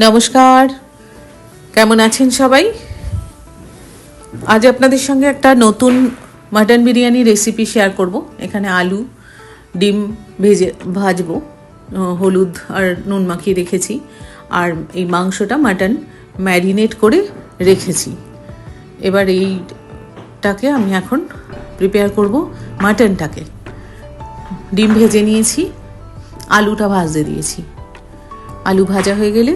নমস্কার, কেমন আছেন সবাই? আজ আপনাদের সঙ্গে একটা নতুন মাটন বিরিয়ানি রেসিপি শেয়ার করব। এখানে আলু ডিম ভাজবো, হলুদ আর নুন মাখিয়ে রেখেছি। আর এই মাংসটা মাটন ম্যারিনেট করে রেখেছি। এবার এইটাকে আমি এখন প্রিপেয়ার করব। মাটনটাকে ডিম ভেজে নিয়েছি, আলুটা ভাজতে দিয়েছি। আলু ভাজা হয়ে গেলে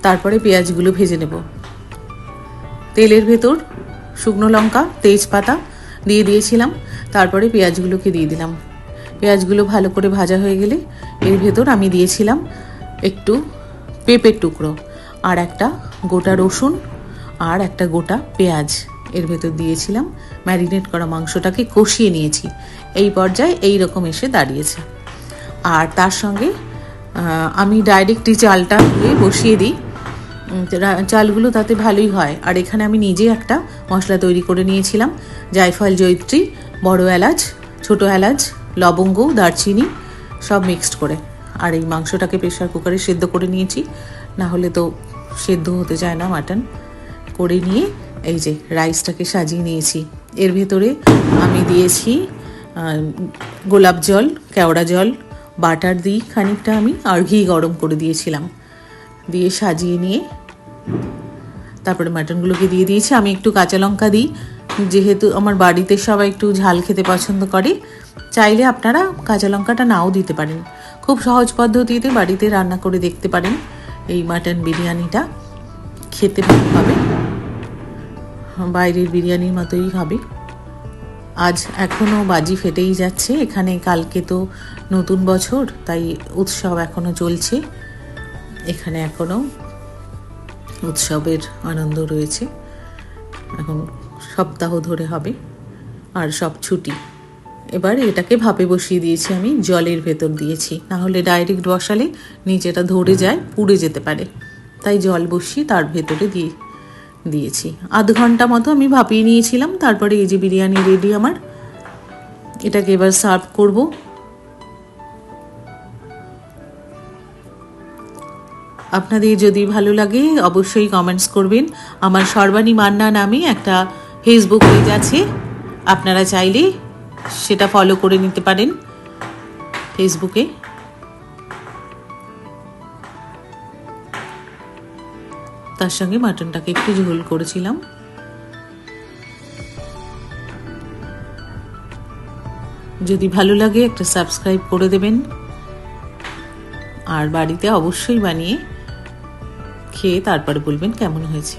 তারপরে পেঁয়াজগুলো ভেজে নেব। তেলের ভেতর শুকনো লঙ্কা তেজপাতা দিয়ে দিয়েছিলাম, তারপরে পেঁয়াজগুলোকে দিয়ে দিলাম। পেঁয়াজগুলো ভালো করে ভাজা হয়ে গেলে এর ভেতর আমি দিয়েছিলাম একটু পেঁপের টুকরো আর একটা গোটা রসুন আর একটা গোটা পেঁয়াজ এর ভেতর দিয়েছিলাম। ম্যারিনেট করা মাংসটাকে কষিয়ে নিয়েছি। এই পর্যায়ে এই রকম এসে দাঁড়িয়েছে। আর তার সঙ্গে আমি ডাইরেক্টই চালটা বসিয়ে দিই, চালগুলো তাতে ভালোই হয়। আর এখানে আমি নিজে একটা মশলা তৈরি করে নিয়েছিলাম, জায়ফল, জয়িত্রী, বড় এলাচ, ছোট এলাচ, লবঙ্গ, দারচিনি সব মিক্সড করে। আর এই মাংসটাকে প্রেশার কুকারে সেদ্ধ করে নিয়েছি, না হলে তো সেদ্ধ হতে চায় না মাটন। করে নিয়ে এই যে রাইসটাকে সাজিয়ে নিয়েছি। এর ভেতরে আমি দিয়েছি গোলাপ জল, কেওড়া জল, বাটার দিই খানিকটা আমি, আর ঘি গরম করে দিয়েছিলাম। দিয়ে সাজিয়ে নিয়ে তারপরে মাটনগুলোকে দিয়ে দিয়েছি। আমি একটু কাঁচা লঙ্কা দিই, যেহেতু আমার বাড়িতে সবাই একটু ঝাল খেতে পছন্দ করে। চাইলে আপনারা কাঁচা লঙ্কাটা নাও দিতে পারেন। খুব সহজ পদ্ধতিতে বাড়িতে রান্না করে দেখতে পারেন। এই মাটন বিরিয়ানিটা খেতে ভালো হবে, বাইরের বিরিয়ানির মতোই হবে। আজ এখনও বাজি ফেটেই যাচ্ছে। এখানে কালকে তো নতুন বছর, তাই উৎসব এখনও চলছে। এখানে এখনও উৎসবের আনন্দ রয়েছে। এখন সপ্তাহ ধরে হবে আর সব ছুটি। এবার এটাকে ভাপে বসিয়ে দিয়েছি, আমি জলের ভেতর দিয়েছি, না হলে ডাইরেক্ট বসালে নিচেটা ধরে যায়, পুড়ে যেতে পারে। তাই জল বসিয়ে তার ভেতরে দিয়েছি। আধ ঘন্টা মতো আমি ভাপিয়ে নিয়েছিলাম। তারপরে এই যে বিরিয়ানি রেডি আমার। এটাকে এবার সার্ভ করব। আপনাদের যদি ভালো লাগে অবশ্যই কমেন্টস করবেন। আমার সর্বাণী মান্না নামে একটা ফেসবুক পেজ আছে, আপনারা চাইলে সেটা ফলো করে নিতে পারেন ফেসবুকে। তার সঙ্গে মাটনটাকে একটু ঝোল করেছিলাম। যদি ভালো লাগে একটা সাবস্ক্রাইব করে দেবেন, আর বাড়িতে অবশ্যই বানিয়ে খেয়ে তারপরে বলবেন কেমন হয়েছে।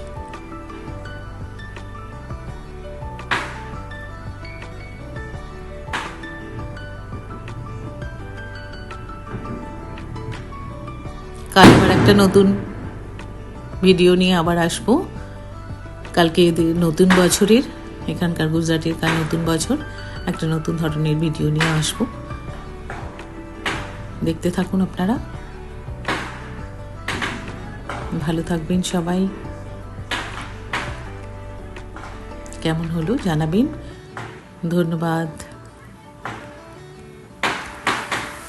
কাল আবার একটা নতুন ভিডিও নিয়ে আবার আসবো। কালকে নতুন বছরের, এখানকার গুজরাটের কাল নতুন বছর, একটা নতুন ধরনের ভিডিও নিয়ে আসবো। দেখতে থাকুন আপনারা। ভালো থাকবেন সবাই। কেমন হলো জানাবেন। ধন্যবাদ।